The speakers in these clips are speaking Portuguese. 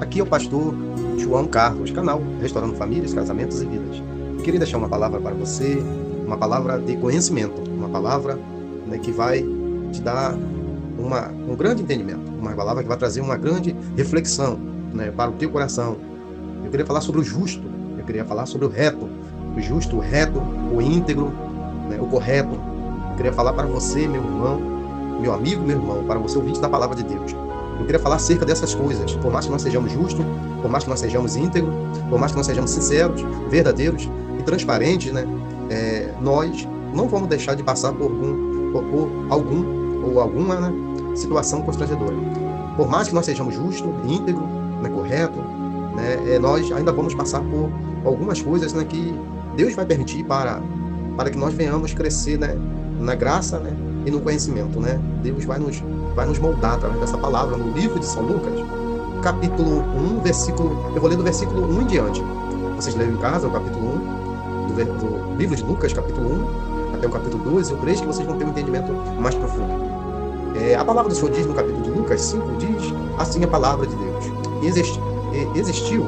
Aqui é o pastor João Carlos, canal Restaurando Famílias, Casamentos e Vidas. Queria deixar uma palavra para você, uma palavra de conhecimento, uma palavra, que vai te dar um grande entendimento, uma palavra que vai trazer uma grande reflexão, para o teu coração. Eu queria falar sobre o justo, eu queria falar sobre o reto, o justo, o reto, o íntegro, o correto. Eu queria falar para você, meu irmão, meu amigo, meu irmão, para você ouvinte da palavra de Deus. Eu queria falar acerca dessas coisas. Por mais que nós sejamos justos, por mais que nós sejamos íntegros, por mais que nós sejamos sinceros, verdadeiros e transparentes, nós não vamos deixar de passar por alguma situação constrangedora. Por mais que nós sejamos justos, íntegros, correto, nós ainda vamos passar por algumas coisas que Deus vai permitir para que nós venhamos crescer, na graça, e no conhecimento, Deus vai nos moldar através dessa palavra no livro de São Lucas, capítulo 1, versículo... Eu vou ler do versículo 1 em diante. Vocês leram em casa o capítulo 1 do livro de Lucas, capítulo 1, até o capítulo 2 e o 3, que vocês vão ter um entendimento mais profundo. A palavra do Senhor diz no capítulo de Lucas 5, diz assim a palavra de Deus. Existiu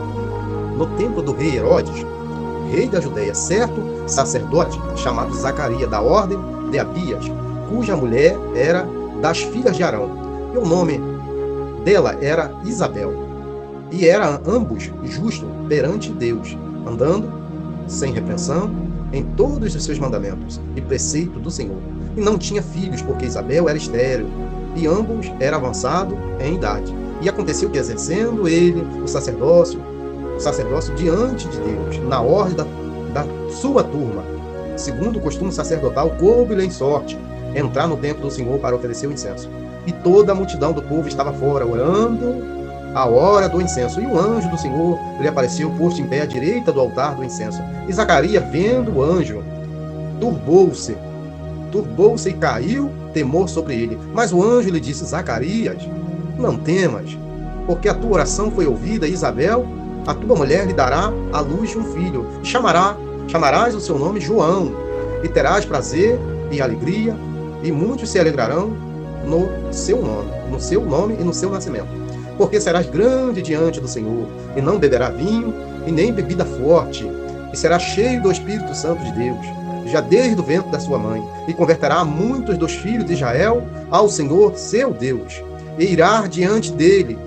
no templo do rei Herodes, rei da Judeia, certo sacerdote chamado Zacarias, da ordem de Abias, cuja mulher era das filhas de Arão, e o nome dela era Isabel, e eram ambos justos perante Deus, andando sem repreensão em todos os seus mandamentos e preceitos do Senhor. E não tinha filhos, porque Isabel era estéril, e ambos eram avançados em idade. E aconteceu que, exercendo ele o sacerdócio diante de Deus, na ordem da sua turma, segundo o costume sacerdotal, coube-lhe em sorte entrar no templo do Senhor para oferecer o incenso. E toda a multidão do povo estava fora, orando a hora do incenso. E o anjo do Senhor lhe apareceu, posto em pé à direita do altar do incenso. E Zacarias, vendo o anjo, turbou-se e caiu temor sobre ele. Mas o anjo lhe disse: Zacarias, não temas, porque a tua oração foi ouvida, e Isabel, a tua mulher, lhe dará à luz um filho. E chamarás o seu nome João, e terás prazer e alegria, e muitos se alegrarão no seu nome e no seu nascimento. Porque serás grande diante do Senhor, e não beberá vinho, e nem bebida forte, e será cheio do Espírito Santo de Deus, já desde o ventre da sua mãe, e converterá muitos dos filhos de Israel ao Senhor seu Deus, e irá diante dele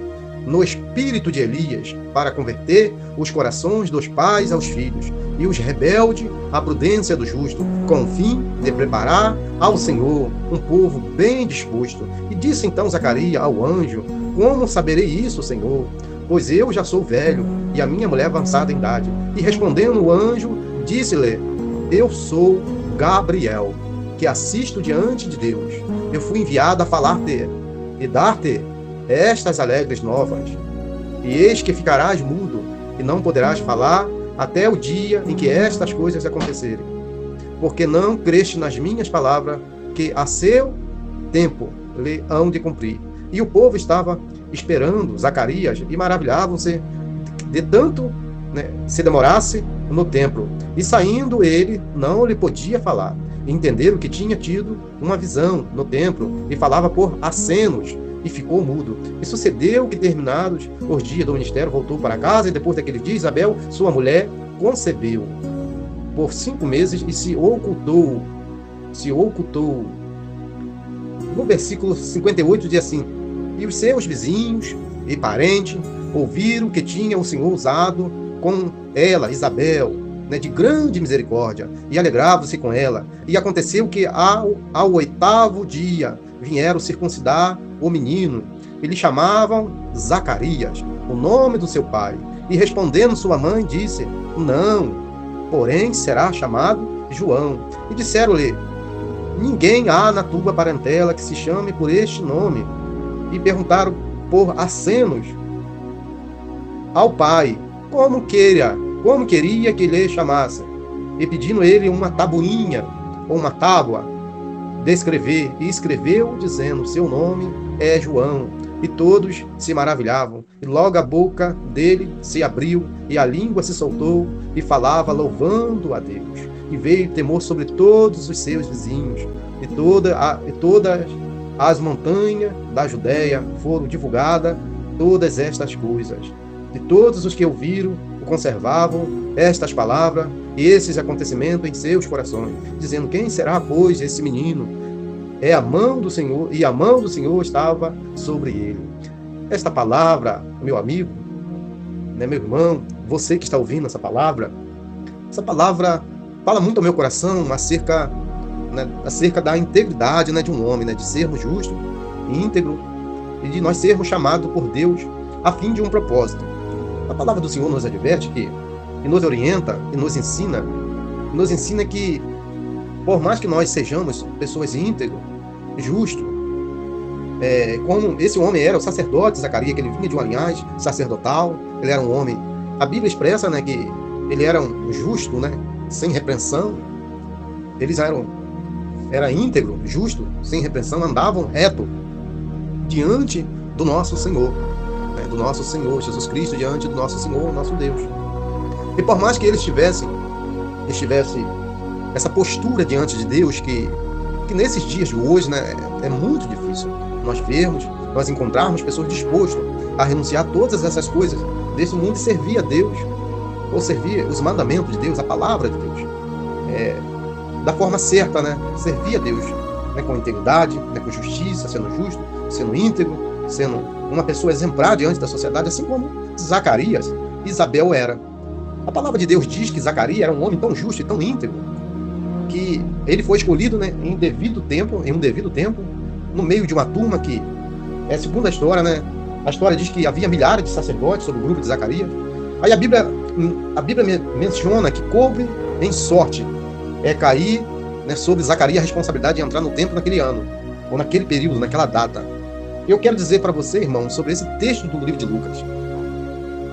no espírito de Elias, para converter os corações dos pais aos filhos, e os rebeldes à prudência do justo, com o fim de preparar ao Senhor um povo bem disposto. E disse então Zacarias ao anjo: Como saberei isso, Senhor? Pois eu já sou velho, e a minha mulher avançada em idade. E respondendo o anjo, disse-lhe: Eu sou Gabriel, que assisto diante de Deus. Eu fui enviado a falar-te e dar-te estas alegres novas. E eis que ficarás mudo, e não poderás falar até o dia em que estas coisas acontecerem. Porque não creste nas minhas palavras, que a seu tempo lhe hão de cumprir. E o povo estava esperando Zacarias, e maravilhavam-se de tanto se demorasse no templo. E saindo ele, não lhe podia falar. Entenderam que tinha tido uma visão no templo, e falava por acenos, e ficou mudo. E sucedeu que, terminados os dias do ministério, voltou para casa, e depois daquele dia, Isabel, sua mulher, concebeu por 5 meses e se ocultou. No versículo 58 diz assim: E os seus vizinhos e parentes ouviram que tinha o Senhor usado com ela, Isabel, de grande misericórdia, e alegravam-se com ela. E aconteceu que ao 8º dia vieram circuncidar o menino, e lhe chamavam Zacarias, o nome do seu pai. E respondendo sua mãe, disse: Não, porém será chamado João. E disseram-lhe: Ninguém há na tua parentela que se chame por este nome. E perguntaram por acenos ao pai, como queria que lhe chamasse. E pedindo ele uma tabuinha, ou uma tábua, de escrever, e escreveu, dizendo: Seu nome é João. E todos se maravilhavam. E logo a boca dele se abriu, e a língua se soltou, e falava, louvando a Deus. E veio temor sobre todos os seus vizinhos. E todas as montanhas da Judéia foram divulgadas todas estas coisas. E todos os que ouviram o conservavam estas palavras e esses acontecimentos em seus corações, dizendo: quem será, pois, esse menino? É a mão do Senhor, e a mão do Senhor estava sobre ele. Esta palavra, meu amigo, né, meu irmão, você que está ouvindo essa palavra fala muito ao meu coração acerca, né, acerca da integridade, né, de um homem, né, de sermos justos, íntegro, e de nós sermos chamados por Deus a fim de um propósito. A palavra do Senhor nos adverte que nos orienta e nos ensina que, por mais que nós sejamos pessoas íntegras, justos, como esse homem era o sacerdote Zacarias, que ele vinha de uma linhagem sacerdotal, ele era um homem, a Bíblia expressa, né, que ele era um justo, né, sem repreensão, era íntegro, justo, sem repreensão, andavam reto diante do nosso Senhor, né, do nosso Senhor Jesus Cristo, diante do nosso Senhor, nosso Deus. E por mais que eles tivessem essa postura diante de Deus, que nesses dias de hoje, né, é muito difícil nós encontrarmos pessoas dispostas a renunciar a todas essas coisas desse mundo e servir a Deus, ou servir os mandamentos de Deus, a palavra de Deus, da forma certa, né, servir a Deus, né, com integridade, né, com justiça, sendo justo, sendo íntegro, sendo uma pessoa exemplar diante da sociedade, assim como Zacarias e Isabel era. A palavra de Deus diz que Zacarias era um homem tão justo e tão íntegro que ele foi escolhido, né, em um devido tempo, no meio de uma turma que, segundo a história, né, a história diz que havia milhares de sacerdotes sobre o grupo de Zacarias. Aí a Bíblia menciona que coube em sorte cair, né, sobre Zacarias a responsabilidade de entrar no templo naquele ano, ou naquele período, naquela data. Eu quero dizer para você, irmão, sobre esse texto do livro de Lucas.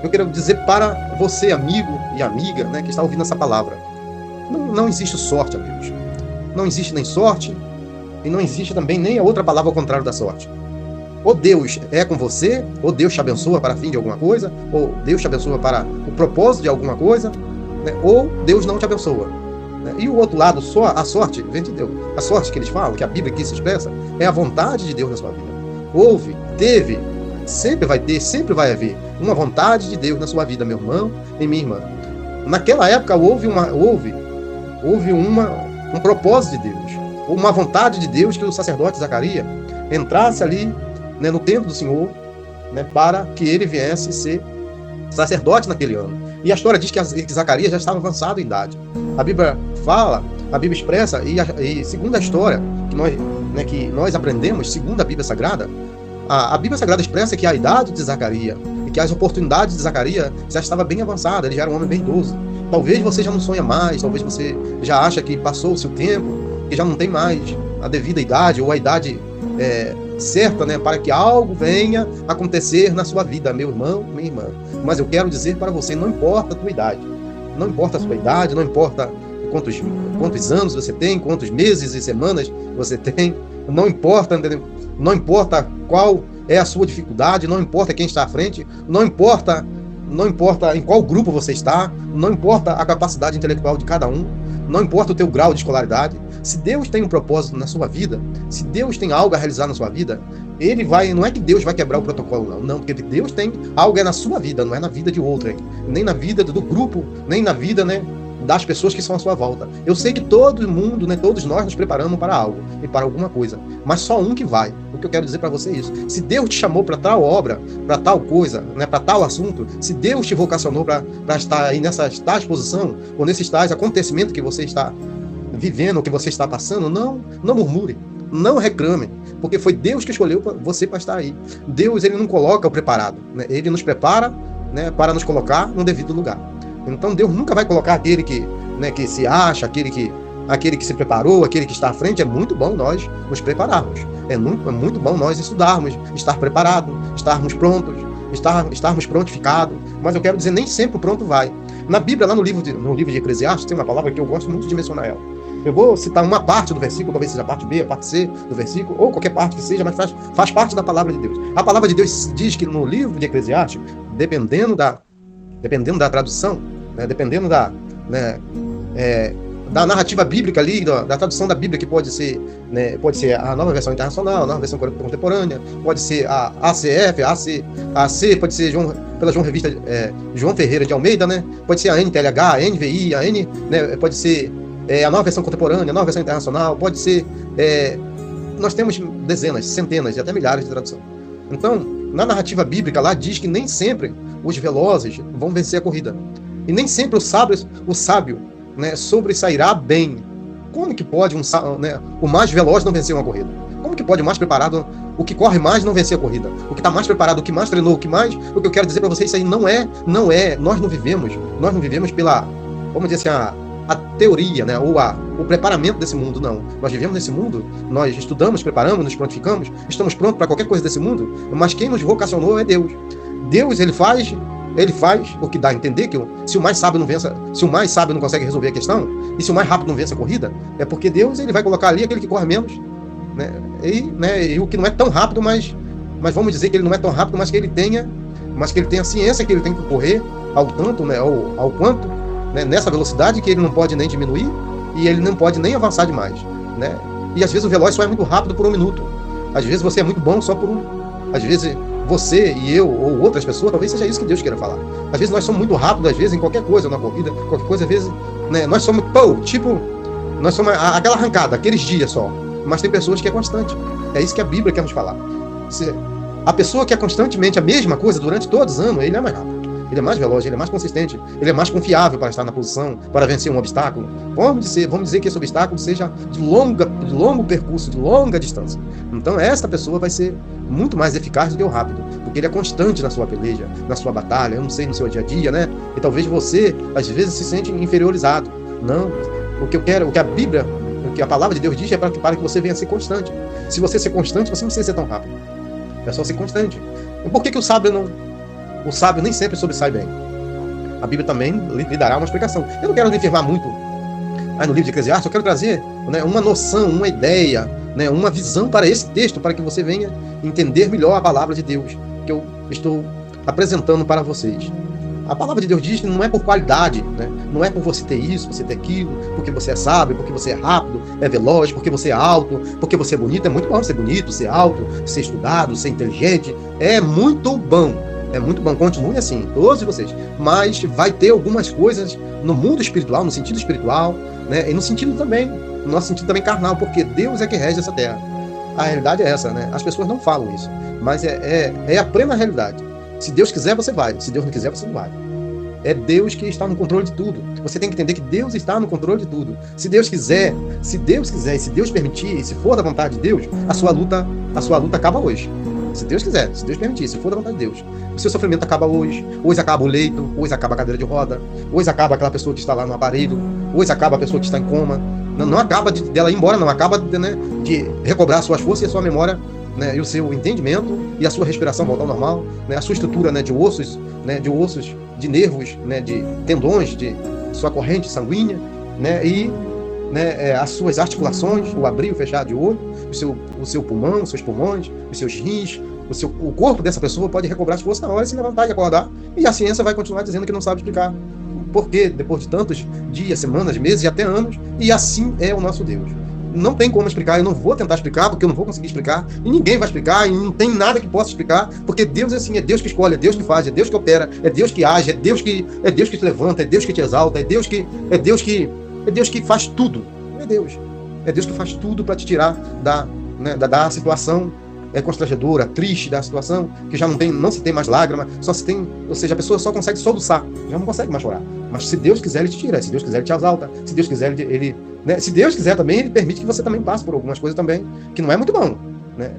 Eu quero dizer para você, amigo e amiga, né, que está ouvindo essa palavra. Não existe sorte, amigos. Não existe nem sorte, e não existe também nem a outra palavra ao contrário da sorte. Ou Deus é com você, ou Deus te abençoa para fim de alguma coisa, ou Deus te abençoa para o propósito de alguma coisa, né, ou Deus não te abençoa. Né? E o outro lado, só a sorte, vem de Deus. A sorte que eles falam, que a Bíblia aqui se expressa, é a vontade de Deus na sua vida. Houve, teve, sempre vai ter, sempre vai haver uma vontade de Deus na sua vida, meu irmão e minha irmã. Naquela época houve um propósito de Deus, uma vontade de Deus que o sacerdote Zacarias entrasse ali, né, no templo do Senhor, né, para que ele viesse ser sacerdote naquele ano. E a história diz que Zacarias já estava avançado em idade. A Bíblia fala, a Bíblia expressa, e segundo a história que nós aprendemos, segundo a Bíblia Sagrada, a Bíblia Sagrada expressa que a idade de Zacarias e que as oportunidades de Zacarias já estava bem avançada, ele já era um homem bem idoso. Talvez você já não sonha mais, talvez você já acha que passou o seu tempo, que já não tem mais a devida idade ou a idade certa, né, para que algo venha acontecer na sua vida, meu irmão, minha irmã. Mas eu quero dizer para você, não importa a tua idade, não importa a sua idade, não importa quantos anos você tem, quantos meses e semanas você tem, não importa, entendeu? Não importa qual é a sua dificuldade, não importa quem está à frente, não importa em qual grupo você está, não importa a capacidade intelectual de cada um, não importa o teu grau de escolaridade. Se Deus tem um propósito na sua vida, se Deus tem algo a realizar na sua vida, não é que Deus vai quebrar o protocolo, não, porque Deus tem algo na sua vida, não é na vida de outrem, nem na vida do grupo, nem na vida, né, das pessoas que são à sua volta. Eu sei que todo mundo, né, todos nós nos preparamos para algo e para alguma coisa, mas só um que vai. O que eu quero dizer para você é isso. Se Deus te chamou para tal obra, para tal coisa, né, para tal assunto, se Deus te vocacionou para estar aí nessa tais posição, ou nesses tais acontecimentos que você está vivendo, que você está passando, não murmure, não reclame, porque foi Deus que escolheu você para estar aí. Deus, ele não coloca o preparado, né? Ele nos prepara, né, para nos colocar no devido lugar. Então Deus nunca vai colocar aquele que, né, que se acha, aquele que se preparou, aquele que está à frente. É muito bom nós nos prepararmos, é muito bom nós estudarmos, estar preparados, estarmos prontos, estarmos prontificados. Mas eu quero dizer, nem sempre o pronto vai. Na Bíblia, lá no livro de Eclesiastes, tem uma palavra que eu gosto muito de mencionar ela. Eu vou citar uma parte do versículo, talvez seja a parte B, a parte C do versículo, ou qualquer parte que seja, mas faz parte da palavra de Deus. A palavra de Deus diz que no livro de Eclesiastes, dependendo da tradução, né, dependendo da narrativa bíblica ali, da tradução da Bíblia, que pode ser, né, pode ser a Nova Versão Internacional, a Nova Versão Contemporânea, pode ser a ACF, a AC, pode ser pela João Revista João Ferreira de Almeida, né, pode ser a NTLH, a NVI, a N, né, pode ser a Nova Versão Contemporânea, a Nova Versão Internacional, pode ser... nós temos dezenas, centenas e até milhares de traduções. Então, na narrativa bíblica, lá diz que nem sempre os velozes vão vencer a corrida. E nem sempre o sábio, né, sobressairá bem. Como que pode o mais veloz não vencer uma corrida? Como que pode o mais preparado, o que corre mais não vencer a corrida? O que está mais preparado, o que mais treinou, o que eu quero dizer para vocês, isso aí não é, nós não vivemos pela, vamos dizer assim, a teoria, né, ou o preparamento desse mundo, não. Nós vivemos nesse mundo, nós estudamos, preparamos, nos prontificamos, estamos prontos para qualquer coisa desse mundo, mas quem nos vocacionou é Deus. Deus, ele faz o que dá a entender que se o mais sábio não consegue resolver a questão, e se o mais rápido não vence a corrida, é porque Deus, ele vai colocar ali aquele que corre menos, né, e o que não é tão rápido, mas vamos dizer que ele não é tão rápido, mas que ele tenha a ciência que ele tem que correr ao tanto, né, ao quanto, né, nessa velocidade que ele não pode nem diminuir, e ele não pode nem avançar demais, né, e às vezes o veloz só é muito rápido por um minuto, às vezes você é muito bom só por às vezes você e eu, ou outras pessoas, talvez seja isso que Deus queira falar. Às vezes nós somos muito rápidos, às vezes em qualquer coisa, na corrida, qualquer coisa, às vezes, né, nós somos, nós somos aquela arrancada, aqueles dias só. Mas tem pessoas que é constante. É isso que a Bíblia quer nos falar. A pessoa que é constantemente a mesma coisa durante todos os anos, ele é mais rápido. Ele é mais veloz, ele é mais consistente, ele é mais confiável para estar na posição, para vencer um obstáculo. Vamos dizer que esse obstáculo seja de longo percurso, de longa distância. Então esta pessoa vai ser muito mais eficaz do que o rápido, porque ele é constante na sua peleja, na sua batalha, eu não sei, no seu dia a dia, né? E talvez você, às vezes, se sente inferiorizado. Não, o que a Bíblia, o que a palavra de Deus diz é para que você venha a ser constante. Se você ser constante, você não precisa ser tão rápido. É só ser constante. E por que o sábio não... O sábio nem sempre sobressai bem. A Bíblia também lhe dará uma explicação. Eu não quero me firmar muito no livro de Eclesiastes, eu quero trazer, né, uma noção, uma ideia, né, uma visão para esse texto, para que você venha entender melhor a palavra de Deus que eu estou apresentando para vocês. A palavra de Deus diz que não é por qualidade, né? Não é por você ter isso, você ter aquilo, porque você é sábio, porque você é rápido, é veloz, porque você é alto, porque você é bonito. É muito bom ser bonito, ser alto, ser estudado, ser inteligente. É muito bom. É muito bom, continue assim, todos vocês. Mas vai ter algumas coisas no mundo espiritual, no sentido espiritual, né? E no nosso sentido também carnal, porque Deus é que rege essa terra. A realidade é essa, né? As pessoas não falam isso, mas é a plena realidade. Se Deus quiser, você vai. Se Deus não quiser, você não vai. É Deus que está no controle de tudo. Você tem que entender que Deus está no controle de tudo. Se Deus quiser, e se Deus permitir, e se for da vontade de Deus, a sua luta acaba hoje. Se Deus quiser, se Deus permitir, se for da vontade de Deus. O seu sofrimento acaba hoje acaba o leito, hoje acaba a cadeira de roda, hoje acaba aquela pessoa que está lá no aparelho, hoje acaba a pessoa que está em coma. Não acaba dela ir embora, não acaba de recobrar suas forças e a sua memória, né, e o seu entendimento e a sua respiração voltar ao normal, né, a sua estrutura, né, de ossos, de nervos, né, de tendões, de sua corrente sanguínea, né, e as suas articulações, o abrir e o fechar de olho, o seu pulmão, os seus pulmões, os seus rins, o corpo dessa pessoa pode recobrar as forças na hora de se levantar e acordar, e a ciência vai continuar dizendo que não sabe explicar por quê, depois de tantos dias, semanas, meses e até anos, e assim é o nosso Deus. Não tem como explicar, eu não vou tentar explicar, porque eu não vou conseguir explicar, e ninguém vai explicar, e não tem nada que possa explicar, porque Deus é assim, é Deus que escolhe, é Deus que faz, é Deus que opera, é Deus que age, é Deus que te levanta, é Deus que te exalta, é Deus que faz tudo. É Deus que faz tudo para te tirar da situação constrangedora, triste, da situação que já não se tem mais lágrima, ou seja, a pessoa só consegue soluçar, já não consegue mais chorar. Mas se Deus quiser, ele te tira, se Deus quiser, ele te exalta, se Deus quiser, se Deus quiser também, ele permite que você também passe por algumas coisas também, que não é muito bom, né?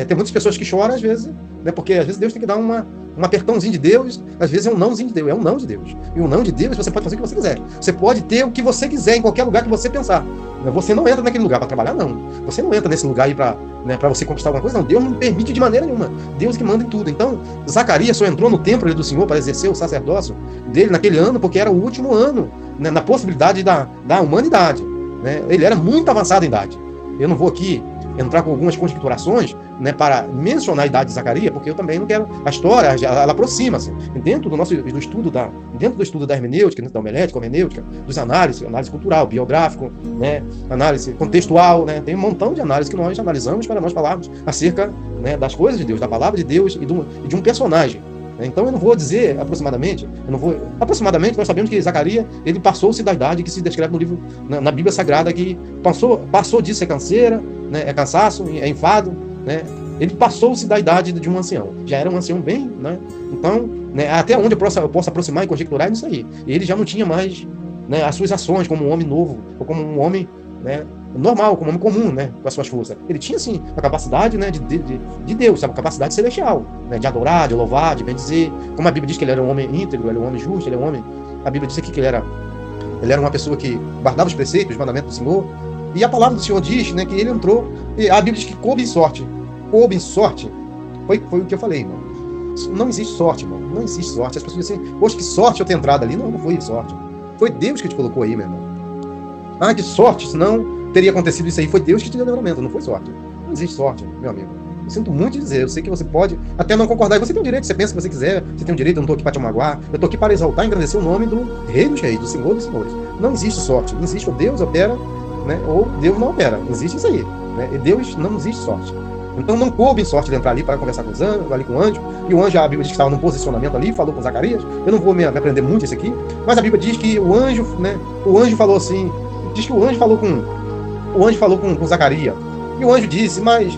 Tem muitas pessoas que choram às vezes, né? Porque às vezes Deus tem que dar um apertãozinho de Deus, às vezes é um nãozinho de Deus, é um não de Deus. E o não de Deus, você pode fazer o que você quiser. Você pode ter o que você quiser em qualquer lugar que você pensar. Você não entra naquele lugar para trabalhar, não. Você não entra nesse lugar aí para você conquistar alguma coisa, não. Deus não permite de maneira nenhuma. Deus que manda em tudo. Então, Zacarias só entrou no templo do Senhor para exercer o sacerdócio dele naquele ano, porque era o último ano, né, na possibilidade da humanidade. Né? Ele era muito avançado em idade. Eu não vou aqui entrar com algumas conjecturações, né, para mencionar a idade de Zacarias, porque eu também não quero. A história, ela aproxima-se. Dentro do estudo da hermenêutica, da homilética, hermenêutica, dos análise cultural, biográfico, né, análise contextual, né, tem um montão de análise que nós analisamos para nós falarmos acerca, né, das coisas de Deus, da palavra de Deus e de um personagem. Então eu não vou dizer aproximadamente, nós sabemos que Zacarias, ele passou-se da idade que se descreve no livro, na Bíblia Sagrada, que passou disso, é canseira, né, é cansaço, é enfado, né, ele passou-se da idade de um ancião, já era um ancião bem, né, então, né, até onde eu posso aproximar e conjecturar é nisso aí, ele já não tinha mais, né, as suas ações como um homem novo, ou como um homem, né, normal, como um homem comum, né, com as suas forças. Ele tinha, sim, a capacidade, né, de Deus, sabe, a capacidade celestial, né, de adorar, de louvar, de bendizer. Como a Bíblia diz que ele era um homem íntegro, ele era um homem justo, ele é um homem... A Bíblia diz aqui que ele era uma pessoa que guardava os preceitos, os mandamentos do Senhor. E a palavra do Senhor diz, né, que ele entrou... E a Bíblia diz que coube em sorte. Coube em sorte. Foi o que eu falei, irmão. Não existe sorte, irmão. Não existe sorte. As pessoas dizem assim, poxa, que sorte eu ter entrado ali. Não foi sorte. Foi Deus que te colocou aí, meu irmão. Ah, que sorte, senão teria acontecido isso aí. Foi Deus que te deu o livramento, não foi sorte. Não existe sorte, meu amigo. Eu sinto muito dizer, eu sei que você pode até não concordar, e você tem o direito, você pensa o que você quiser, você tem o direito, eu não estou aqui para te magoar, eu estou aqui para exaltar e engrandecer o nome do Rei dos Reis, do Senhor dos Senhores. Não existe sorte, não existe ou Deus opera, né, ou Deus não opera, não existe isso aí, né, e Deus não existe sorte. Então não coube em sorte de entrar ali para conversar com os anjos, ali com o anjo, e o anjo, a Bíblia diz que estava num posicionamento ali, falou com Zacarias, eu não vou me aprender muito isso aqui, mas a Bíblia diz que o anjo falou assim, diz que o anjo falou com Zacarias, e o anjo disse, mas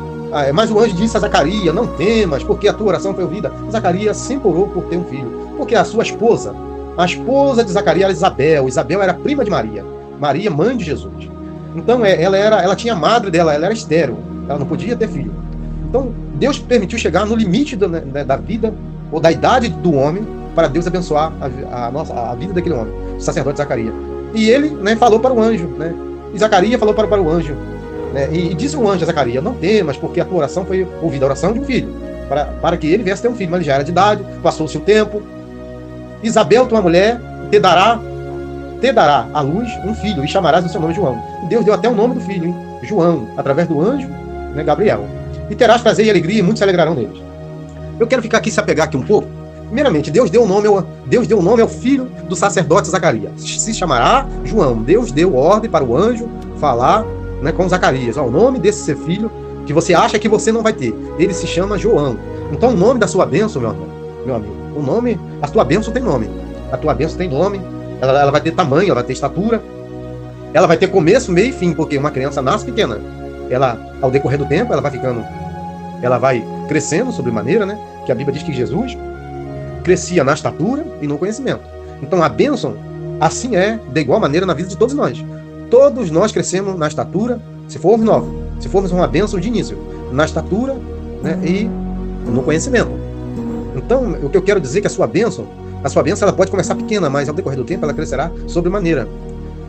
o anjo disse a Zacarias, não temas, porque a tua oração foi ouvida. Zacarias sempre orou por ter um filho, porque a sua esposa, a esposa de Zacarias era Isabel era prima de Maria, mãe de Jesus. Então ela tinha a madre dela, ela era estéril, ela não podia ter filho. Então Deus permitiu chegar no limite da vida, ou da idade do homem, para Deus abençoar a vida daquele homem, o sacerdote Zacarias. E ele, né, falou para o anjo, né, e Zacarias falou para o anjo, né, e disse o anjo a Zacarias, não temas, porque a tua oração foi ouvida, a oração de um filho, para que ele viesse ter um filho, mas ele já era de idade, passou o seu tempo. Isabel, tua mulher, te dará à luz um filho, e chamarás o seu nome João. E Deus deu até o nome do filho, hein? João, através do anjo, né, Gabriel. E terás prazer e alegria, e muitos se alegrarão neles. Eu quero ficar aqui, se apegar aqui um pouco. Primeiramente, Deus deu o nome ao filho do sacerdote Zacarias. Se chamará João. Deus deu ordem para o anjo falar, né, com Zacarias. O nome desse seu filho, que você acha que você não vai ter, ele se chama João. Então o nome da sua bênção, meu amigo, a tua bênção tem nome. A tua bênção tem nome. Ela vai ter tamanho, ela vai ter estatura. Ela vai ter começo, meio e fim, porque uma criança nasce pequena. Ela, ao decorrer do tempo, ela vai crescendo sobremaneira, né? Que a Bíblia diz que Jesus crescia na estatura e no conhecimento. Então a bênção, assim é, de igual maneira na vida de todos nós. Todos nós crescemos na estatura, se formos uma bênção de início, na estatura, né, e no conhecimento. Então, o que eu quero dizer é que a sua bênção ela pode começar pequena, mas ao decorrer do tempo ela crescerá sobremaneira.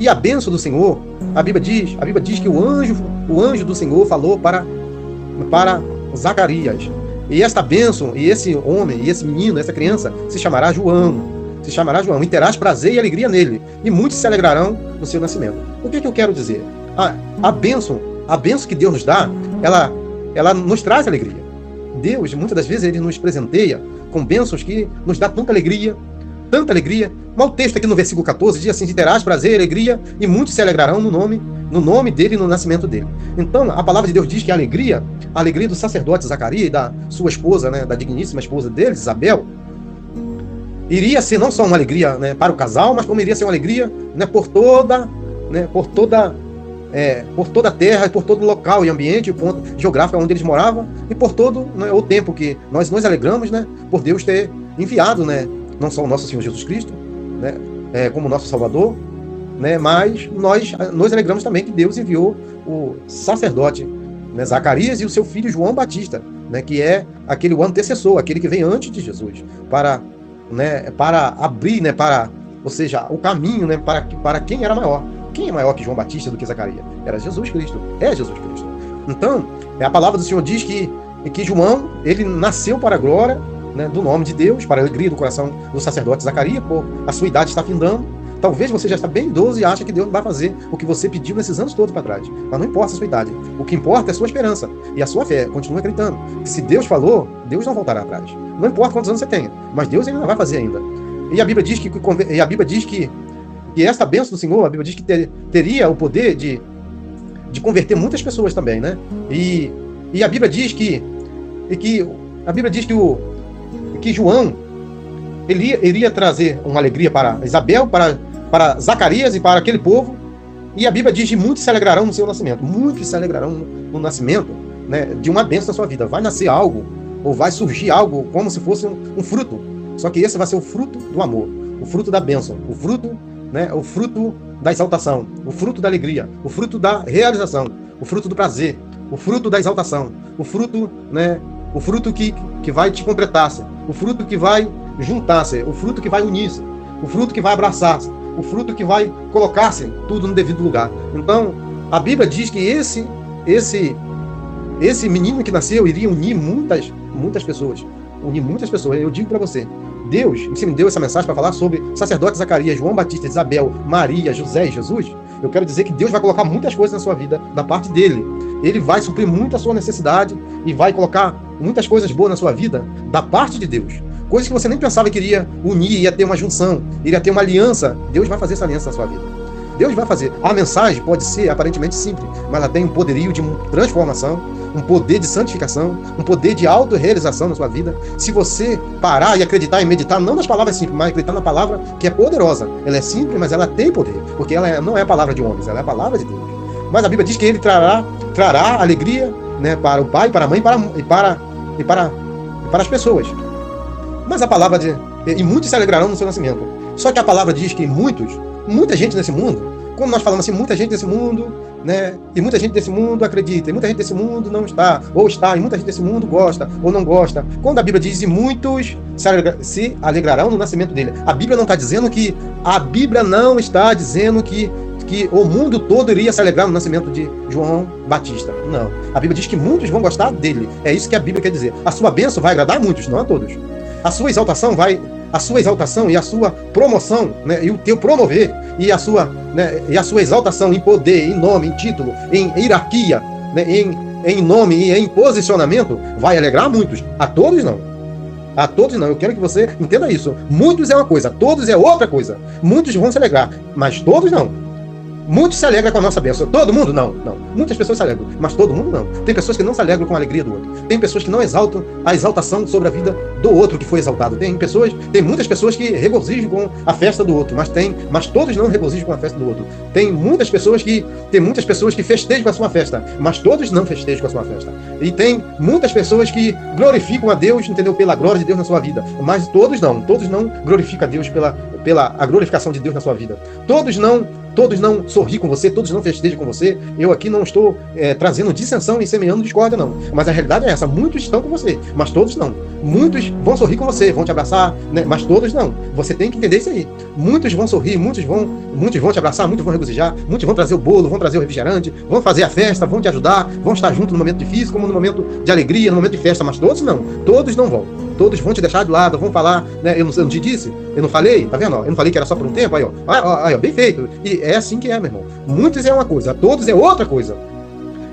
E a bênção do Senhor, a Bíblia diz que o anjo do Senhor falou para Zacarias. E esta bênção, e esse homem, e esse menino, essa criança, se chamará João. E terás prazer e alegria nele. E muitos se alegrarão no seu nascimento. O que eu quero dizer? A bênção que Deus nos dá, ela nos traz alegria. Deus, muitas das vezes, ele nos presenteia com bênçãos que nos dá tanta alegria. Mas o texto aqui no versículo 14 diz assim, terás prazer e alegria, e muitos se alegrarão no nome dele e no nascimento dele. Então, a palavra de Deus diz que a alegria do sacerdote Zacarias e da sua esposa, né, da digníssima esposa dele, Isabel, iria ser não só uma alegria, né, para o casal, mas como iria ser uma alegria, né, por toda a terra, por todo o local e ambiente, o ponto geográfico onde eles moravam, e por todo, né, o tempo que nós nos alegramos, né, por Deus ter enviado, né, não só o nosso Senhor Jesus Cristo, né, como nosso Salvador, né, mas nós nos alegramos também que Deus enviou o sacerdote, né, Zacarias, e o seu filho João Batista, né, que é aquele antecessor, aquele que vem antes de Jesus, para abrir, né, ou seja, o caminho, né, para quem era maior. Quem é maior que João Batista do que Zacarias? Era Jesus Cristo. É Jesus Cristo. Então, a palavra do Senhor diz que João, ele nasceu para a glória, né, do nome de Deus, para a alegria do coração do sacerdote Zacarias, por a sua idade está findando, Talvez você já está bem idoso e acha que Deus vai fazer o que você pediu nesses anos todos para trás. Mas não importa a sua idade. O que importa é a sua esperança e a sua fé. Continue acreditando. Que se Deus falou, Deus não voltará atrás. Não importa quantos anos você tenha, mas Deus ainda vai fazer ainda. E a Bíblia diz que esta bênção do Senhor, a Bíblia diz que teria o poder de converter muitas pessoas também, né? E a Bíblia diz que João ele iria trazer uma alegria para Isabel, para Zacarias e para aquele povo. E a Bíblia diz que muitos se alegrarão no seu nascimento. Muitos se alegrarão no nascimento, né, de uma bênção na sua vida. Vai nascer algo, ou vai surgir algo como se fosse um fruto. Só que esse vai ser o fruto do amor, o fruto da bênção, o fruto da exaltação, o fruto da alegria, o fruto da realização, o fruto do prazer, o fruto da exaltação, o fruto, né, o fruto que vai te completar-se, o fruto que vai juntar-se, o fruto que vai unir-se, o fruto que vai abraçar-se, o fruto que vai colocar-se tudo no devido lugar. Então, a Bíblia diz que esse menino que nasceu iria unir muitas pessoas. Unir muitas pessoas. Eu digo para você, Deus me deu essa mensagem para falar sobre sacerdote Zacarias, João Batista, Isabel, Maria, José e Jesus. Eu quero dizer que Deus vai colocar muitas coisas na sua vida da parte dele. Ele vai suprir muito a sua necessidade e vai colocar muitas coisas boas na sua vida da parte de Deus. Coisas que você nem pensava que iria unir, ia ter uma junção, iria ter uma aliança. Deus vai fazer essa aliança na sua vida. Deus vai fazer. A mensagem pode ser aparentemente simples, mas ela tem um poderio de transformação, um poder de santificação, um poder de autorrealização na sua vida. Se você parar e acreditar e meditar, não nas palavras simples, mas acreditar na palavra que é poderosa. Ela é simples, mas ela tem poder, porque ela não é a palavra de homens, ela é a palavra de Deus. Mas a Bíblia diz que ele trará alegria, né, para o pai, para a mãe e para as pessoas. Mas a palavra e muitos se alegrarão no seu nascimento. Só que a palavra diz que muita gente nesse mundo, quando nós falamos assim, muita gente desse mundo, né, e muita gente desse mundo acredita, e muita gente desse mundo não está, ou está, e muita gente desse mundo gosta, ou não gosta. Quando a Bíblia diz, e muitos se alegrarão no nascimento dele, a Bíblia não está dizendo que o mundo todo iria se alegrar no nascimento de João Batista. Não. A Bíblia diz que muitos vão gostar dele. É isso que a Bíblia quer dizer. A sua bênção vai agradar a muitos, não a todos. A sua exaltação e a sua promoção, né, e o teu promover e a sua exaltação em poder, em nome, em título, em hierarquia, né, em nome e em posicionamento vai alegrar a muitos. A todos não. A todos não. Eu quero que você entenda isso. Muitos é uma coisa, todos é outra coisa. Muitos vão se alegrar, mas todos não. Muitos se alegram com a nossa bênção. Todo mundo? Não. Muitas pessoas se alegram, mas todo mundo não. Tem pessoas que não se alegram com a alegria do outro. Tem pessoas que não exaltam a exaltação sobre a vida do outro que foi exaltado. Tem muitas pessoas que regozijam com a festa do outro, mas todos não regozijam com a festa do outro. Tem muitas pessoas que festejam com a sua festa, mas todos não festejam com a sua festa. E tem muitas pessoas que glorificam a Deus, entendeu? Pela glória de Deus na sua vida, mas todos não glorificam a Deus pela a glorificação de Deus na sua vida. Todos não sorri com você, todos não festejam com você. Eu aqui não estou trazendo dissensão e semeando discórdia, não. Mas a realidade é essa, muitos estão com você, mas todos não. Muitos vão sorrir com você, vão te abraçar, né? Mas todos não. Você tem que entender isso aí. Muitos vão sorrir, muitos vão te abraçar, muitos vão regozijar, muitos vão trazer o bolo, vão trazer o refrigerante, vão fazer a festa, vão te ajudar, vão estar junto no momento difícil, como no momento de alegria, no momento de festa, mas todos não. Todos não vão. Todos vão te deixar de lado, vão falar, né? Eu não te disse, eu não falei, tá vendo? Eu não falei que era só por um tempo, aí ó, bem feito. E é assim que é, meu irmão. Muitos é uma coisa, todos é outra coisa.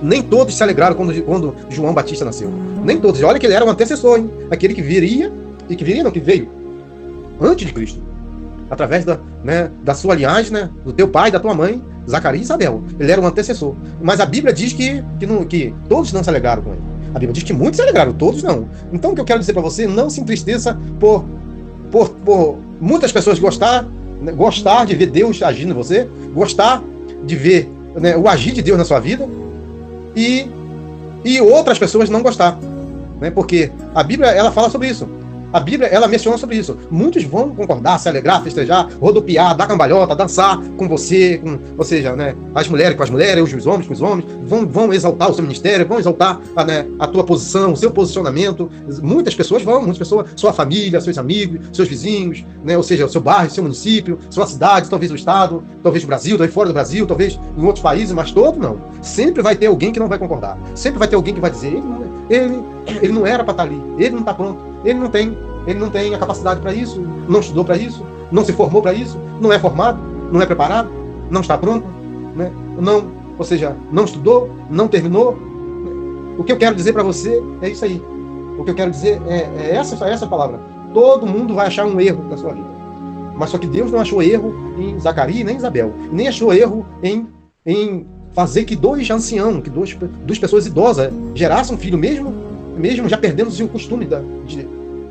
Nem todos se alegraram quando João Batista nasceu. Nem todos. Olha que ele era um antecessor, hein? Aquele que veio antes de Cristo. Através da sua linhagem, né? Do teu pai, da tua mãe, Zacarias e Isabel. Ele era um antecessor. Mas a Bíblia diz que todos não se alegraram com ele. A Bíblia diz que muitos se alegraram, todos não. Então o que eu quero dizer para você, não se entristeça por muitas pessoas gostar de ver Deus agindo em você, gostar de ver, né, o agir de Deus na sua vida, e outras pessoas não gostar, né, porque a Bíblia ela fala sobre isso. A Bíblia, ela menciona sobre isso. Muitos vão concordar, se alegrar, festejar, rodopiar, dar cambalhota, dançar com você, ou seja, né, as mulheres com as mulheres, os homens com os homens, vão exaltar o seu ministério, vão exaltar a tua posição, o seu posicionamento. Muitas pessoas, sua família, seus amigos, seus vizinhos, né, ou seja, o seu bairro, seu município, sua cidade, talvez o estado, talvez o Brasil, talvez fora do Brasil, talvez em outros países, mas todo não. Sempre vai ter alguém que não vai concordar. Sempre vai ter alguém que vai dizer, ele não era para estar ali, ele não está pronto. Ele não tem a capacidade para isso, não estudou para isso, não se formou para isso, não é formado. não é preparado, não está pronto, né? Não, ou seja, não estudou, não terminou. O que eu quero dizer para você é isso aí. O que eu quero dizer é essa palavra. Todo mundo vai achar um erro na sua vida. Mas só que Deus não achou erro em Zacarias nem em Isabel. Nem achou erro em fazer que dois anciãos, que duas pessoas idosas gerassem um filho, mesmo já perdendo o costume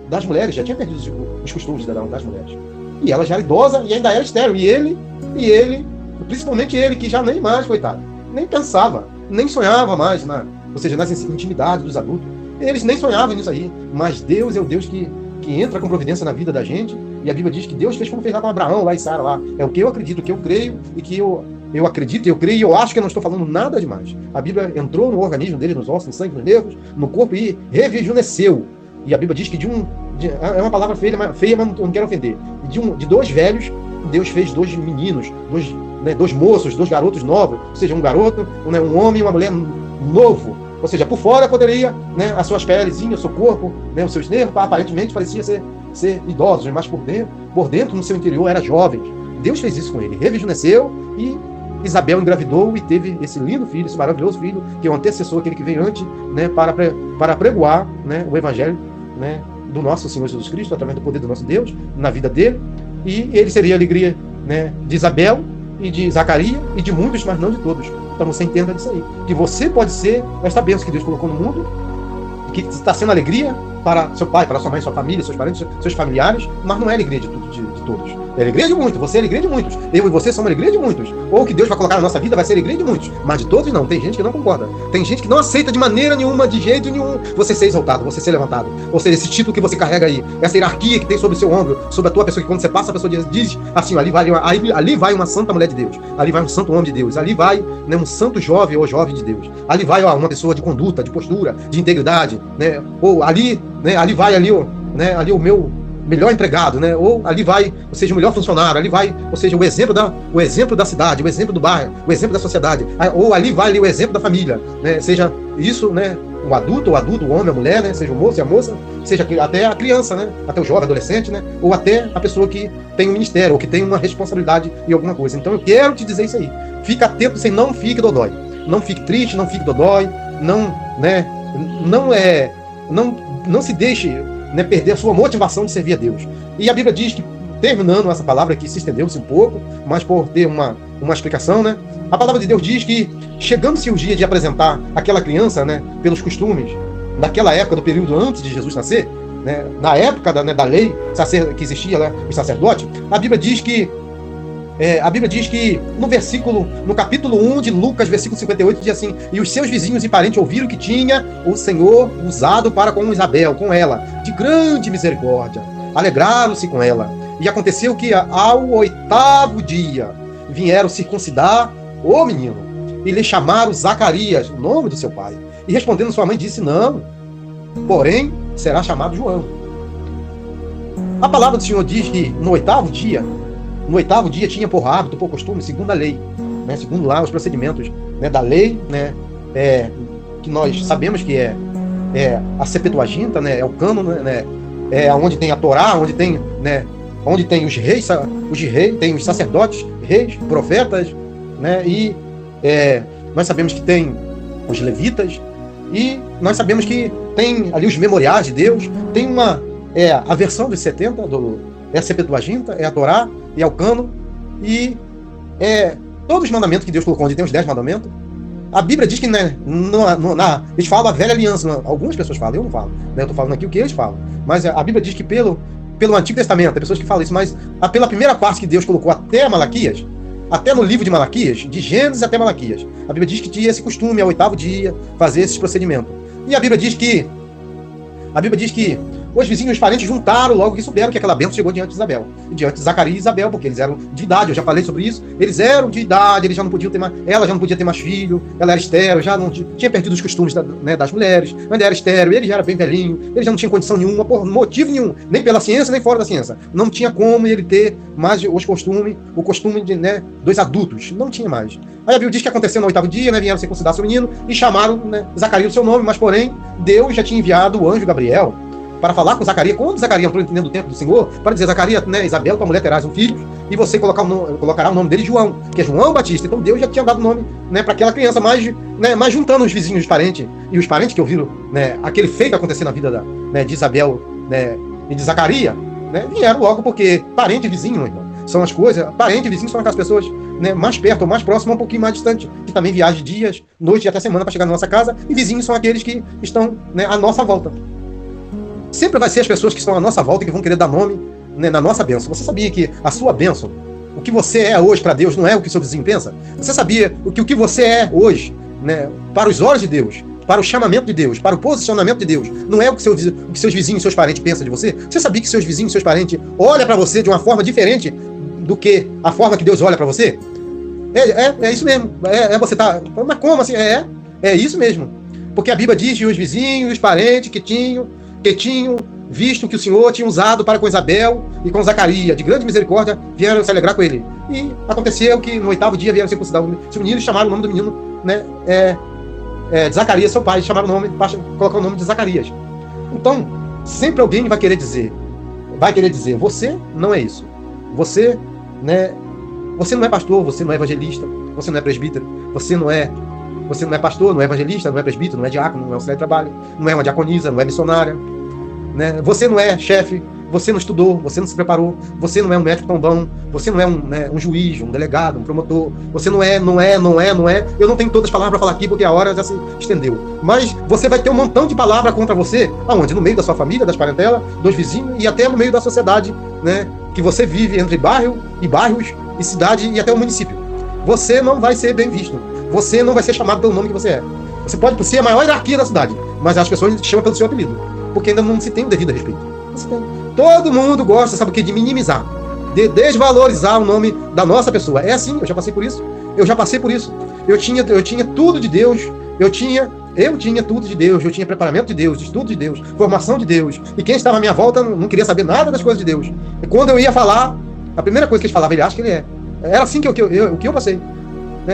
das mulheres. Já tinha perdido os costumes das mulheres. E ela já era idosa e ainda era estéril. E ele, principalmente ele, que já nem mais, coitado, nem pensava, nem sonhava mais, ou seja, nas intimidades dos adultos. Eles nem sonhavam nisso aí. Mas Deus é o Deus que entra com providência na vida da gente. E a Bíblia diz que Deus fez como fez lá com Abraão, lá em Sara, lá. É o que eu acredito, o que eu creio, e que eu acredito, eu creio, e eu acho que eu não estou falando nada demais. A Bíblia entrou no organismo dele, nos ossos, no sangue, nos nervos, no corpo, e rejuvenesceu. E a Bíblia diz que é uma palavra feia, mas não quero ofender. De dois velhos, Deus fez dois meninos, dois moços, dois garotos novos. Ou seja, um garoto, um homem e uma mulher novo. Ou seja, por fora poderia, as suas pelezinhas, o seu corpo, os seus nervos, aparentemente parecia ser idosos, mas por dentro, no seu interior, era jovens. Deus fez isso com ele, rejuvenesceu, e Isabel engravidou e teve esse lindo filho, esse maravilhoso filho, que é o antecessor, aquele que veio antes, para pregoar, o evangelho, do nosso Senhor Jesus Cristo, através do poder do nosso Deus, na vida dele. E ele seria a alegria, de Isabel e de Zacarias e de muitos, mas não de todos. Então você entenda disso aí, que você pode ser esta bênção que Deus colocou no mundo, que está sendo alegria para seu pai, para sua mãe, sua família, seus parentes, seus familiares, mas não é alegria de todos. É alegria de muitos, você é alegria de muitos. Eu e você somos alegria de muitos. Ou o que Deus vai colocar na nossa vida vai ser alegria de muitos. Mas de todos não. Tem gente que não concorda. Tem gente que não aceita de maneira nenhuma, de jeito nenhum, você ser exaltado, você ser levantado. Ou seja, esse título que você carrega aí, essa hierarquia que tem sobre o seu ombro, sobre a tua pessoa, que quando você passa, a pessoa diz assim, ali vai uma santa mulher de Deus. Ali vai um santo homem de Deus. Ali vai um santo jovem ou jovem de Deus. Ali vai uma pessoa de conduta, de postura, de integridade. Ou ali vai o meu melhor empregado, ou ali vai, ou seja, o melhor funcionário, ali vai, ou seja, o exemplo da cidade, o exemplo do bairro, o exemplo da sociedade, ou ali vai o exemplo da família, seja isso, o adulto, o homem, a mulher, seja o moço e a moça, seja até a criança, até o jovem, adolescente, ou até a pessoa que tem um ministério, ou que tem uma responsabilidade em alguma coisa. Então eu quero te dizer isso aí, fica atento, não fique dodói, não fique triste, não fique dodói, não se deixe perder a sua motivação de servir a Deus. E a Bíblia diz que, terminando essa palavra que se estendeu-se um pouco, mas por ter uma explicação, a palavra de Deus diz que, chegando-se o dia de apresentar aquela criança, pelos costumes daquela época, do período antes de Jesus nascer, na época da lei que existia, os sacerdotes, a Bíblia diz que no capítulo 1 de Lucas, versículo 58, diz assim: e os seus vizinhos e parentes ouviram que tinha o Senhor usado para com Isabel, com ela, de grande misericórdia. Alegraram-se com ela. E aconteceu que ao 8º dia vieram circuncidar o menino e lhe chamaram Zacarias, o nome do seu pai. E respondendo sua mãe disse: não, porém será chamado João. A palavra do Senhor diz que no 8º dia tinha por hábito, por costume, segundo a lei, segundo lá os procedimentos da lei, que nós sabemos que é a Septuaginta, é o cânon, é onde tem a Torá, onde tem os reis, tem os sacerdotes, reis, profetas, e nós sabemos que tem os levitas, e nós sabemos que tem ali os memoriais de Deus, tem a versão dos 70, é a Septuaginta, é a Torá, e é o cânon, e todos os mandamentos que Deus colocou, onde tem os 10 mandamentos. A Bíblia diz que eles falam a velha aliança, algumas pessoas falam, eu não falo, eu estou falando aqui o que eles falam, mas a Bíblia diz que pelo Antigo Testamento, tem pessoas que falam isso, mas pela primeira parte que Deus colocou até Malaquias, até no livro de Malaquias, de Gênesis até Malaquias, a Bíblia diz que tinha esse costume, ao 8º dia, fazer esses procedimentos. E a Bíblia diz que os vizinhos e os parentes juntaram logo que souberam que aquela bênção chegou diante de Isabel. E diante de Zacarias e Isabel, porque eles eram de idade, eu já falei sobre isso. Eles eram de idade, eles já não podiam ter mais, ela já não podia ter mais filho, ela era estéril, já não tinha perdido os costumes das mulheres, ainda era estéril, ele já era bem velhinho, ele já não tinha condição nenhuma, por motivo nenhum, nem pela ciência, nem fora da ciência. Não tinha como ele ter mais o costume dos adultos, não tinha mais. Aí a Bíblia diz que aconteceu no 8º dia, vieram circuncidar seu menino e chamaram Zacarias o seu nome, mas porém Deus já tinha enviado o anjo Gabriel para falar com Zacarias, quando Zacarias entrou dentro do templo do Senhor, para dizer, Zacarias, né, Isabel, tua mulher terás um filho, e você colocará o nome dele João, que é João Batista. Então Deus já tinha dado o nome, né, para aquela criança, mas juntando os vizinhos, os parentes, e os parentes que ouviram, né, aquele feito acontecer na vida de Isabel, né, e de Zacarias, né, vieram logo, porque parente e vizinho, meu irmão, são as coisas, parente e vizinho são aquelas pessoas, né, mais perto ou mais próximo, um pouquinho mais distante, que também viajam dias, noites e até semana para chegar na nossa casa, e vizinhos são aqueles que estão, né, à nossa volta. Sempre vai ser as pessoas que estão à nossa volta que vão querer dar nome, né, na nossa bênção. Você sabia que a sua bênção, o que você é hoje para Deus, não é o que o seu vizinho pensa? Você sabia o que você é hoje, né, para os olhos de Deus, para o chamamento de Deus, para o posicionamento de Deus, não é o que seus vizinhos e seus parentes pensam de você? Você sabia que seus vizinhos e seus parentes olham para você de uma forma diferente do que a forma que Deus olha para você? É isso mesmo. Você tá... Mas como assim? É isso mesmo. Porque a Bíblia diz que os vizinhos, os parentes que tinham visto que o Senhor tinha usado para com Isabel e com Zacarias, de grande misericórdia, vieram se alegrar com ele. E aconteceu que no 8º dia vieram circuncidar o menino e chamaram o nome do menino, né, de Zacarias, seu pai, chamaram o nome, colocaram o nome de Zacarias. Então, sempre alguém vai querer dizer, você não é isso. Você não é pastor, você não é evangelista, você não é presbítero, você não é pastor, não é evangelista, não é presbítero, não é diácono, não é auxiliar de trabalho, não é uma diaconisa, não é missionária, né? Você não é chefe, você não estudou, você não se preparou, você não é um médico tão bom, você não é um juiz, um delegado, um promotor, você não é. Eu não tenho todas as palavras para falar aqui porque a hora já se estendeu. Mas você vai ter um montão de palavras contra você, aonde? No meio da sua família, das parentelas, dos vizinhos e até no meio da sociedade, né? Que você vive entre bairros e cidade e até o município. Você não vai ser bem visto. Você não vai ser chamado pelo nome que você é. Você pode ser a maior hierarquia da cidade, mas as pessoas te chamam pelo seu apelido, porque ainda não se tem o devido respeito. Todo mundo gosta, sabe o que? De minimizar, de desvalorizar o nome da nossa pessoa. É assim, eu já passei por isso. Eu tinha tudo de Deus, eu tinha tudo de Deus, eu tinha preparamento de Deus, estudo de Deus, formação de Deus, e quem estava à minha volta não queria saber nada das coisas de Deus. E quando eu ia falar, a primeira coisa que eles falavam, ele acha que ele é. Era assim que eu passei.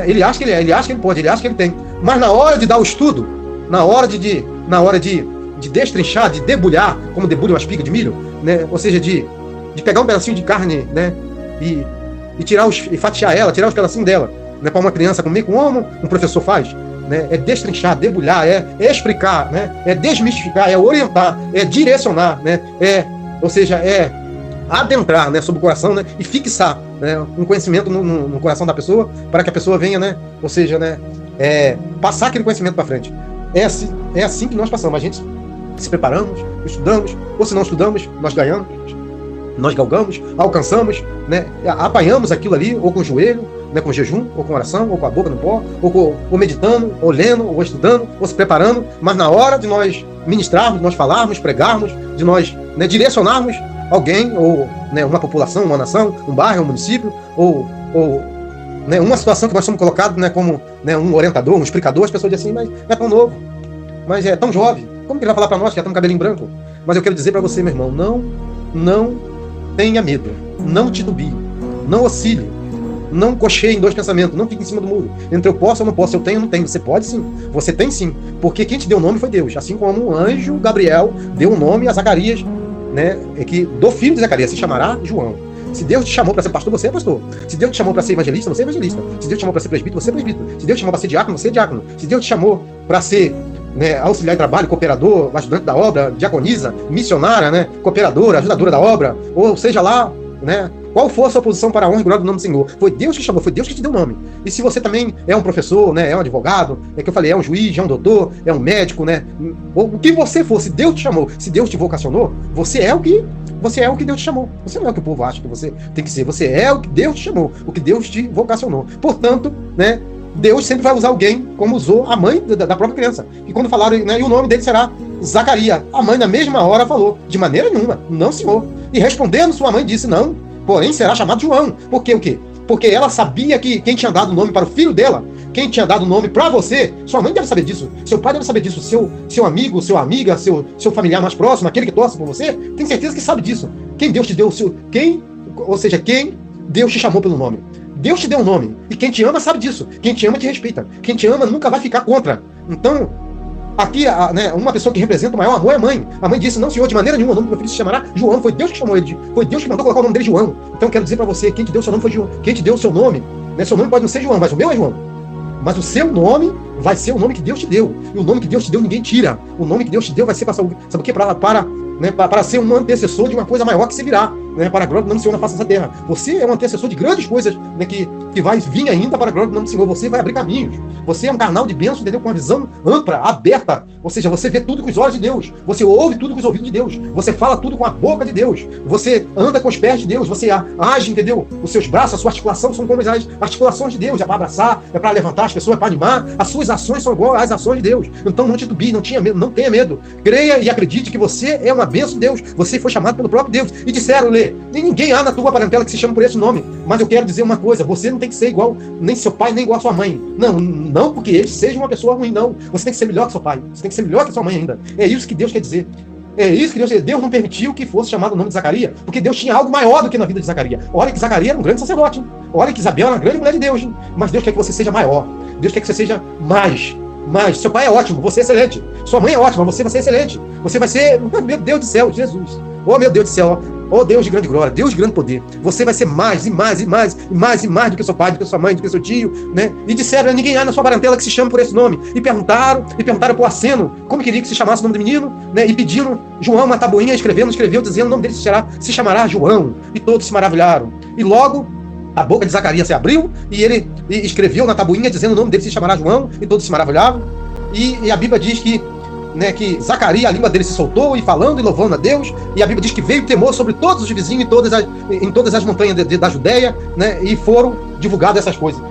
Ele acha que ele é, ele acha que ele pode, ele acha que ele tem. Mas na hora de dar o estudo, na hora de destrinchar, de debulhar, como debulha uma espiga de milho, né? Ou seja, de pegar um pedacinho de carne, né? E fatiar ela, tirar os pedacinhos dela, né? Para uma criança comer, como um professor faz, né? É destrinchar, debulhar, é explicar, né? É desmistificar, é orientar, é direcionar, né? Ou seja, é adentrar, né, sobre o coração, né, e fixar, né, um conhecimento no coração da pessoa, para que a pessoa venha, né, ou seja, né, passar aquele conhecimento para frente. É assim que nós passamos. A gente se preparamos, estudamos, ou se não estudamos, nós ganhamos, nós galgamos, alcançamos, né, apanhamos aquilo ali, ou com o joelho, né, com jejum, ou com oração, ou com a boca no pó, ou meditando, ou lendo, ou estudando, ou se preparando, mas na hora de nós ministrarmos, de nós falarmos, pregarmos, de nós, né, direcionarmos alguém, ou, né, uma população, uma nação, um bairro, um município, ou né, uma situação que nós somos colocados, né, como, né, um orientador, um explicador, as pessoas dizem assim, mas é tão novo, mas é tão jovem, como que ele vai falar para nós que já tem um cabelinho branco? Mas eu quero dizer para você, meu irmão, não tenha medo, não titubie, não oscile, não cocheie em dois pensamentos, não fique em cima do muro, entre eu posso ou não posso, eu tenho ou não tenho. Você pode sim, você tem sim, porque quem te deu o nome foi Deus, assim como o anjo Gabriel deu o nome a Zacarias, né, do filho de Zacarias, se chamará João. Se Deus te chamou para ser pastor, você é pastor. Se Deus te chamou para ser evangelista, você é evangelista. Se Deus te chamou para ser presbítero, você é presbítero. Se Deus te chamou para ser diácono, você é diácono. Se Deus te chamou para ser, né, auxiliar de trabalho, cooperador, ajudante da obra, diaconisa, missionária, né, cooperadora, ajudadora da obra, ou seja lá, né, qual for a sua posição para a honra e glória do nome do Senhor, foi Deus que chamou, foi Deus que te deu o nome. E se você também é um professor, né, é um advogado, é que eu falei, é um juiz, é um doutor, é um médico, né, ou o que você for, se Deus te chamou, se Deus te vocacionou, você é o que Deus te chamou. Você não é o que o povo acha que você tem que ser, você é o que Deus te chamou, o que Deus te vocacionou. Portanto, né, Deus sempre vai usar alguém como usou a mãe da própria criança. E quando falaram, né, e o nome dele será Zacarias, a mãe na mesma hora falou, de maneira nenhuma, não, senhor. E respondendo, sua mãe disse, não, porém será chamado João. Por quê? O quê? Porque ela sabia que quem tinha dado o nome para o filho dela, quem tinha dado o nome para você, sua mãe deve saber disso, seu pai deve saber disso, seu amigo, sua amiga, seu familiar mais próximo, aquele que torce por você, tem certeza que sabe disso. Quem Deus te deu, quem Deus te chamou pelo nome. Deus te deu um nome, e quem te ama sabe disso. Quem te ama te respeita. Quem te ama nunca vai ficar contra. Então, Aqui, né, uma pessoa que representa o maior amor é a mãe. A mãe disse: não, senhor, de maneira nenhuma, o nome do meu filho se chamará João. Foi Deus que chamou ele. Foi Deus que mandou colocar o nome dele João. Então, eu quero dizer para você: quem te deu o seu nome foi João. Quem te deu o seu nome, né, seu nome pode não ser João, mas o meu é João. Mas o seu nome vai ser o nome que Deus te deu. E o nome que Deus te deu, ninguém tira. O nome que Deus te deu vai ser para, sabe o quê? Para ser um antecessor de uma coisa maior que se virá, né, para a glória do nome do Senhor na face dessa terra. Você é um antecessor de grandes coisas, né, que vai vir ainda para a glória do nome do Senhor. Você vai abrir caminhos. Você é um canal de bênção, entendeu? Com uma visão ampla, aberta. Ou seja, você vê tudo com os olhos de Deus. Você ouve tudo com os ouvidos de Deus. Você fala tudo com a boca de Deus. Você anda com os pés de Deus. Você age, entendeu? Os seus braços, a sua articulação são como as articulações de Deus. É para abraçar, é para levantar as pessoas, é para animar. As suas ações são igual às ações de Deus. Então não titubie, não tenha medo. Creia e acredite que você é uma bênção de Deus. Você foi chamado pelo próprio Deus. E disseram, Lê, ninguém há na tua parentela que se chama por esse nome. Mas eu quero dizer uma coisa: você não tem que ser igual nem seu pai, nem igual a sua mãe. Não porque ele seja uma pessoa ruim, não. Você tem que ser melhor que seu pai. Você tem que ser melhor que sua mãe ainda. É isso que Deus quer dizer. É isso que Deus quer dizer. Deus não permitiu que fosse chamado o nome de Zacarias, porque Deus tinha algo maior do que na vida de Zacarias. Olha que Zacarias era um grande sacerdote. Olha que Isabel era uma grande mulher de Deus. Mas Deus quer que você seja maior. Deus quer que você seja mais. Seu pai é ótimo, você é excelente. Sua mãe é ótima, você vai ser excelente. Você vai ser, meu Deus do céu, Jesus. Oh, meu Deus do céu. Oh, Deus de grande glória, Deus de grande poder. Você vai ser mais e mais e mais e mais e mais do que seu pai, do que sua mãe, do que seu tio, né? E disseram: ninguém há na sua parentela que se chame por esse nome. E perguntaram por Aceno como queria que se chamasse o nome do menino, né? E pediram João uma tabuinha, escreveu, dizendo: o nome dele se chamará João. E todos se maravilharam. E logo a boca de Zacarias se abriu e ele escreveu na tabuinha dizendo: o nome dele se chamará João. E todos se maravilhavam. E a Bíblia diz que, né, que Zacarias, a língua dele se soltou e falando e louvando a Deus, e a Bíblia diz que veio temor sobre todos os vizinhos em todas as montanhas da Judéia, né, e foram divulgadas essas coisas.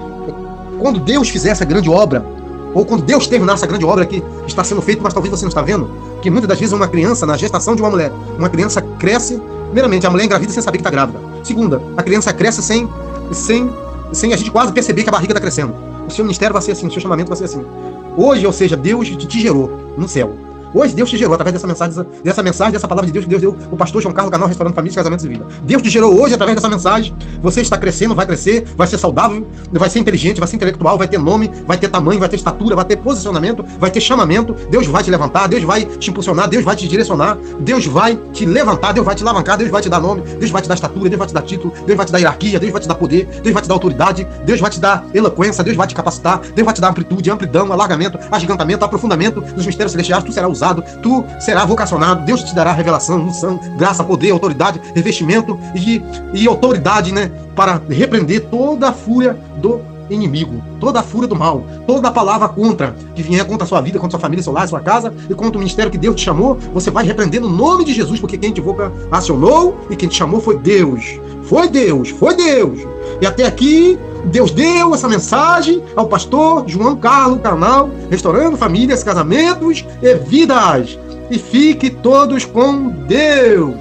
Quando Deus fizer essa grande obra, ou quando Deus terminar essa grande obra que está sendo feita, mas talvez você não está vendo, que muitas das vezes uma criança, na gestação de uma mulher, uma criança cresce, primeiramente, a mulher engravida sem saber que está grávida. Segunda, a criança cresce sem a gente quase perceber que a barriga está crescendo. O seu ministério vai ser assim, o seu chamamento vai ser assim. Hoje, ou seja, Deus te gerou no céu. Hoje Deus te gerou através dessa mensagem, dessa palavra de Deus que Deus deu o pastor João Carlos, canal Restaurando Famílias, Casamentos e Vida. Deus te gerou hoje através dessa mensagem. Você está crescendo, vai crescer, vai ser saudável, vai ser inteligente, vai ser intelectual, vai ter nome, vai ter tamanho, vai ter estatura, vai ter posicionamento, vai ter chamamento. Deus vai te levantar, Deus vai te impulsionar, Deus vai te direcionar, Deus vai te levantar, Deus vai te alavancar, Deus vai te dar nome, Deus vai te dar estatura, Deus vai te dar título, Deus vai te dar hierarquia, Deus vai te dar poder, Deus vai te dar autoridade, Deus vai te dar eloquência, Deus vai te capacitar, Deus vai te dar amplitude, amplidão, alargamento, agigantamento, aprofundamento dos mistérios celestiais. Tu será usado, tu será vocacionado, Deus te dará revelação, unção, graça, poder, autoridade, revestimento e autoridade, né, para repreender toda a fúria do inimigo, toda a fúria do mal, toda a palavra que vier contra a sua vida, contra a sua família, seu lar, sua casa e contra o ministério que Deus te chamou, você vai repreender no nome de Jesus, porque quem te vocacionou e quem te chamou foi Deus. Foi Deus, foi Deus. E até aqui, Deus deu essa mensagem ao pastor João Carlos, canal Restaurando Famílias, Casamentos e Vidas. E fique todos com Deus.